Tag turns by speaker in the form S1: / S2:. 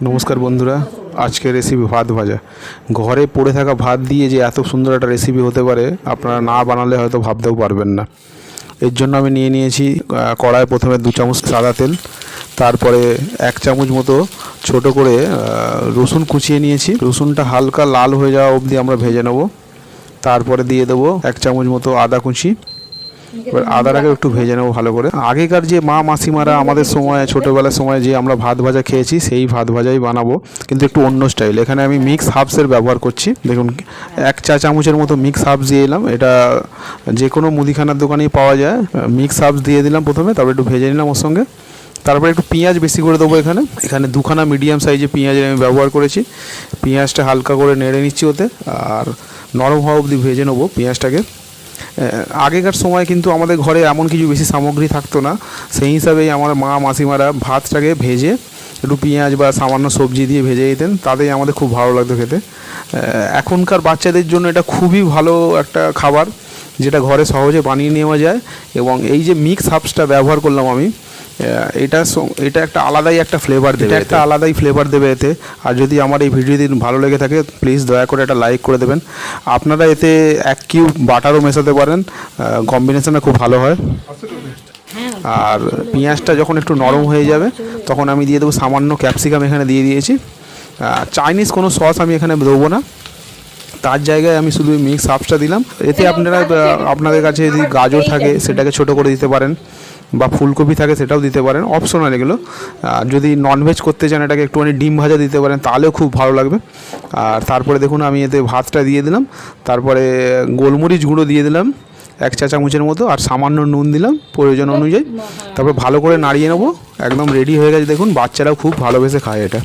S1: নমস্কার বন্ধুরা, আজকের রেসিপি ভাত ভাজা। ঘরে পড়ে থাকা ভাত দিয়ে যে এত সুন্দর একটা রেসিপি হতে পারে আপনারা না বানালে হয়তো ভাবতেও পারবেন না। এর জন্য আমি নিয়ে নিয়েছি কড়ায় প্রথমে 2 চামচ সাদা তেল, তারপরে 1 চামচ মতো ছোট করে রসুন কুচিয়ে নিয়েছি। রসুনটা হালকা লাল হয়ে যাওয়া অবধি আমরা ভেজে নেব। তারপরে দিয়ে দেবো 1 চামচ মতো আদা কুচি। এবার আদাটাকে একটু ভেজে নেবো ভালো করে। আগেকার যে মা মাসিমারা আমাদের সময় ছোটোবেলার সময় যে আমরা ভাত ভাজা খেয়েছি সেই ভাত ভাজাই বানাবো, কিন্তু একটু অন্য স্টাইল। এখানে আমি মিক্স হার্বসের ব্যবহার করছি। দেখুন 1 চা চামচের মতো মিক্স হার্বস দিয়ে এলাম। এটা যে কোনো মুদিখানার দোকানেই পাওয়া যায়। মিক্স হার্বস দিয়ে দিলাম প্রথমে, তারপরে একটু ভেজে নিলাম ওর সঙ্গে। তারপরে একটু পেঁয়াজ বেশি করে দেবো। এখানে 2খানা মিডিয়াম সাইজে পেঁয়াজের আমি ব্যবহার করেছি। পেঁয়াজটা হালকা করে নেড়ে নিচ্ছি ওতে, আর নরম হওয়া অবধি ভেজে নেবো পেঁয়াজটাকে। আগেকার সময় কিন্তু আমাদের ঘরে এমন কিছু বেশি সামগ্রী থাকতো না, সেই হিসাবেই আমার মা মাসিমারা ভাতটাকে ভেজে একটু পেঁয়াজ বা সামান্য সবজি দিয়ে ভেজে দিতেন, তাতেই আমাদের খুব ভালো লাগতো খেতে। এখনকার বাচ্চাদের জন্য এটা খুবই ভালো একটা খাবার, যেটা ঘরে সহজে বানিয়ে নেওয়া যায়। এবং এই যে মিক্স হার্বসটা ব্যবহার করলাম আমি, এটা একটা আলাদাই একটা ফ্লেভার দেবে এতে। আর যদি আমার এই ভিডিওটি ভালো লেগে থাকে প্লিজ দয়া করে একটা লাইক করে দেবেন। আপনারা এতে 1 কিউব বাটারও মেশাতে পারেন, কম্বিনেশনটা খুব ভালো হয়। আর পেঁয়াজটা যখন একটু নরম হয়ে যাবে তখন আমি দিয়ে দেবো সামান্য ক্যাপসিকাম। এখানে দিয়ে দিয়েছি। চাইনিজ কোনো সস আমি এখানে দেবো না, তার জায়গায় আমি শুধু মিক্স হার্বসটা দিলাম। এতে আপনাদের কাছে যদি গাজর থাকে সেটাকে ছোট করে দিতে পারেন, বা ফুলকপি থাকে সেটাও দিতে পারেন, অপশনাল এগুলো। যদি ননভেজ করতে চান এটাকে একটুখানি ডিম ভাজা দিতে পারেন, তাহলেও খুব ভালো লাগবে। আর তারপরে দেখুন আমি এতে ভাতটা দিয়ে দিলাম, তারপরে গোলমরিচ গুঁড়ো দিয়ে দিলাম 1 চা চামচের মতো, আর সামান্য নুন দিলাম প্রয়োজন অনুযায়ী। তারপরে ভালো করে নাড়িয়ে নেবো। একদম রেডি হয়ে গেছে। দেখুন বাচ্চারাও খুব ভালোবেসে খায় এটা।